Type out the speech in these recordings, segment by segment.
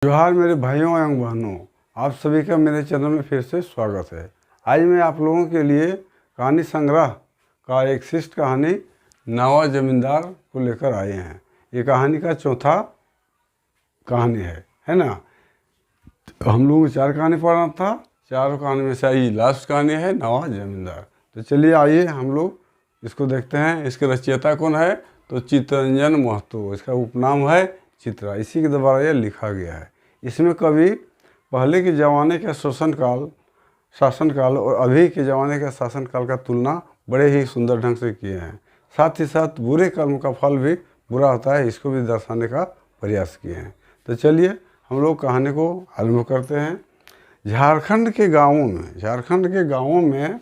जोहार मेरे भाइयों एवं बहनों, आप सभी का मेरे चैनल में फिर से स्वागत है। आज मैं आप लोगों के लिए कहानी संग्रह का एक शिष्ट कहानी नवा जमींदार को लेकर आए हैं। ये कहानी का चौथा कहानी है ना। तो हम लोगों को 4 कहानी पढ़ना था, चारों कहानी में से ये लास्ट कहानी है नवा जमींदार। तो चलिए आइए हम लोग इसको देखते हैं। इसके रचयिता कौन है? तो चित्तरंजन महतो, इसका उपनाम है चित्रा, इसी के द्वारा यह लिखा गया है। इसमें कवि पहले के ज़माने का शासनकाल और अभी के ज़माने का शासनकाल का तुलना बड़े ही सुंदर ढंग से किए हैं। साथ ही साथ बुरे कर्म का फल भी बुरा होता है, इसको भी दर्शाने का प्रयास किए हैं। तो चलिए हम लोग कहानी को आरंभ करते हैं। झारखंड के गाँवों में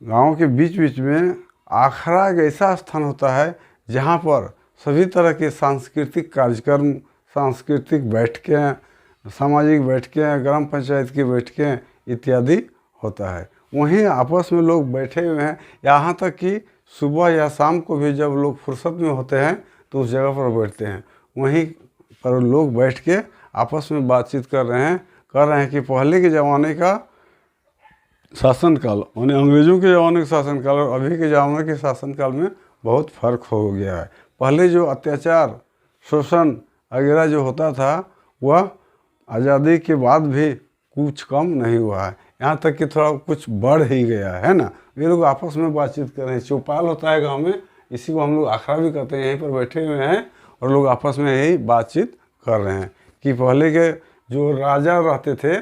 गाँव के बीच बीच में आखड़ा एक ऐसा स्थान होता है जहाँ पर सभी तरह के सांस्कृतिक कार्यक्रम, सांस्कृतिक बैठकें, सामाजिक बैठकें, ग्राम पंचायत की बैठकें इत्यादि होता है। वहीं आपस में लोग बैठे हुए हैं, यहाँ तक कि सुबह या शाम को भी जब लोग फुर्सत में होते हैं तो उस जगह पर बैठते हैं। वहीं पर लोग बैठ के आपस में बातचीत कर रहे हैं कि पहले के ज़माने का शासनकाल यानी अंग्रेज़ों के ज़माने के शासनकाल और अभी के ज़माने के शासनकाल में बहुत फ़र्क हो गया है। पहले जो अत्याचार, शोषण वगैरह जो होता था वह आज़ादी के बाद भी कुछ कम नहीं हुआ है, यहाँ तक कि थोड़ा कुछ बढ़ ही गया है ना। ये लोग आपस में बातचीत कर रहे हैं। चौपाल होता है गांव में, इसी को हम लोग आखड़ा भी कहते हैं। यहीं पर बैठे हुए हैं और लोग आपस में यही बातचीत कर रहे हैं कि पहले के जो राजा रहते थे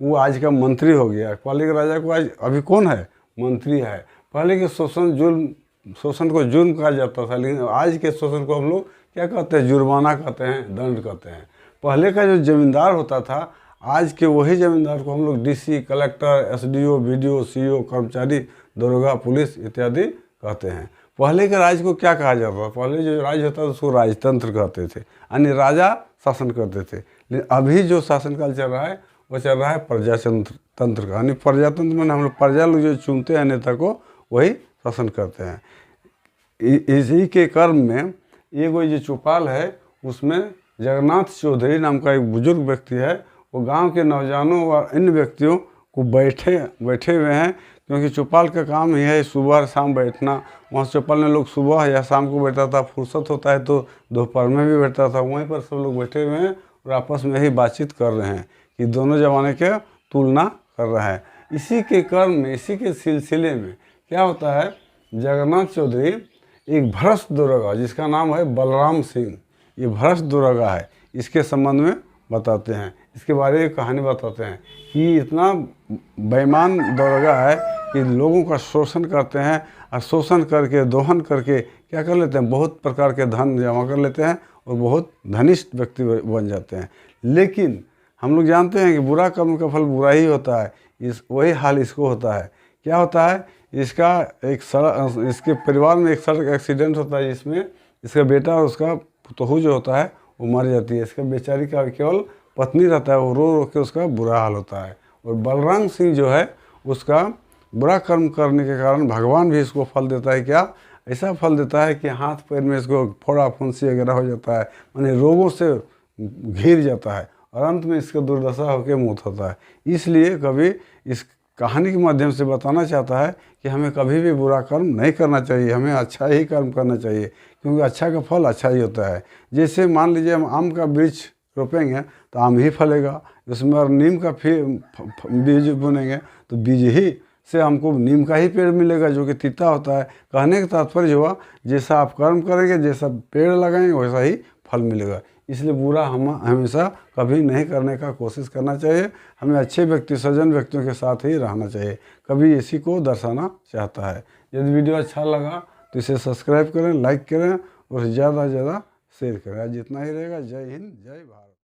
वो आज का मंत्री हो गया। पहले के राजा को आज अभी कौन है? मंत्री है। पहले के शोषण को जुर्म कहा जाता था, लेकिन आज के शोषण को हम लोग क्या कहते हैं? जुर्माना कहते हैं, दंड कहते हैं। पहले का जो जमींदार होता था, आज के वही जमींदार को हम लोग DC, collector, SDO, BDO, CEO, कर्मचारी, दरोगा, पुलिस इत्यादि कहते हैं। पहले के राज को क्या कहा जाता था? पहले जो राज होता था उसको राजतंत्र कहते थे, यानी राजा शासन करते थे। लेकिन अभी जो शासनकाल चल रहा है वो चल रहा है प्रजातंत्र का, यानी प्रजातंत्र में हम लोग प्रजा लोग जो चुनते हैं नेता को, वही शासन करते हैं। इसी के कर्म में ये कोई जो चौपाल है उसमें जगन्नाथ चौधरी नाम का एक बुजुर्ग व्यक्ति है। वो गांव के नौजवानों व अन्य व्यक्तियों को बैठे हुए हैं, क्योंकि चौपाल का काम ही है सुबह शाम बैठना। वहाँ चौपाल में लोग सुबह या शाम को बैठता था, फुर्सत होता है तो दोपहर में भी बैठता था। वहीं पर सब लोग बैठे हुए हैं और आपस में ही बातचीत कर रहे हैं कि दोनों ज़माने के तुलना कर रहा है। इसी के कर्म में, इसी के सिलसिले में क्या होता है, जगन्नाथ चौधरी एक भ्रष्ट दरोगा जिसका नाम है बलराम सिंह, ये भ्रष्ट दरोगा है, इसके संबंध में बताते हैं, इसके बारे में कहानी बताते हैं कि इतना बेईमान दरोगा है कि लोगों का शोषण करते हैं और शोषण करके, दोहन करके क्या कर लेते हैं, बहुत प्रकार के धन जमा कर लेते हैं और बहुत धनिष्ठ व्यक्ति बन जाते हैं। लेकिन हम लोग जानते हैं कि बुरा कर्म का फल बुरा ही होता है। वही हाल इसको होता है। क्या होता है, इसके परिवार में एक सड़क एक्सीडेंट होता है जिसमें इसका बेटा और उसका पुतहू जो होता है वो मर जाती है। इसका बेचारी का केवल पत्नी रहता है, वो रो रो के उसका बुरा हाल होता है। और बलराम सिंह जो है उसका बुरा कर्म करने के कारण भगवान भी इसको फल देता है। क्या ऐसा फल देता है कि हाथ पैर में इसको फोड़ा फुंसी वगैरह हो जाता है, माने रोगों से घिर जाता है और अंत में इसका दुर्दशा होकर मौत होता है। इसलिए कभी इस कहानी के माध्यम से बताना चाहता है कि हमें कभी भी बुरा कर्म नहीं करना चाहिए, हमें अच्छा ही कर्म करना चाहिए, क्योंकि अच्छा का फल अच्छा ही होता है। जैसे मान लीजिए हम आम का वृक्ष रोपेंगे तो आम ही फलेगा, उसमें और नीम का बीज बुनेंगे तो बीज ही से हमको नीम का ही पेड़ मिलेगा जो कि तीता होता है। कहने का तात्पर्य हुआ, जैसा आप कर्म करेंगे, जैसा पेड़ लगाएंगे वैसा ही फल मिलेगा। इसलिए बुरा हम हमेशा कभी नहीं करने का कोशिश करना चाहिए। हमें अच्छे व्यक्ति, सज्जन व्यक्तियों के साथ ही रहना चाहिए। कभी इसी को दर्शाना चाहता है। यदि वीडियो अच्छा लगा तो इसे सब्सक्राइब करें, लाइक करें और ज़्यादा से ज़्यादा शेयर करें। आज जितना ही रहेगा। जय हिंद, जय भारत।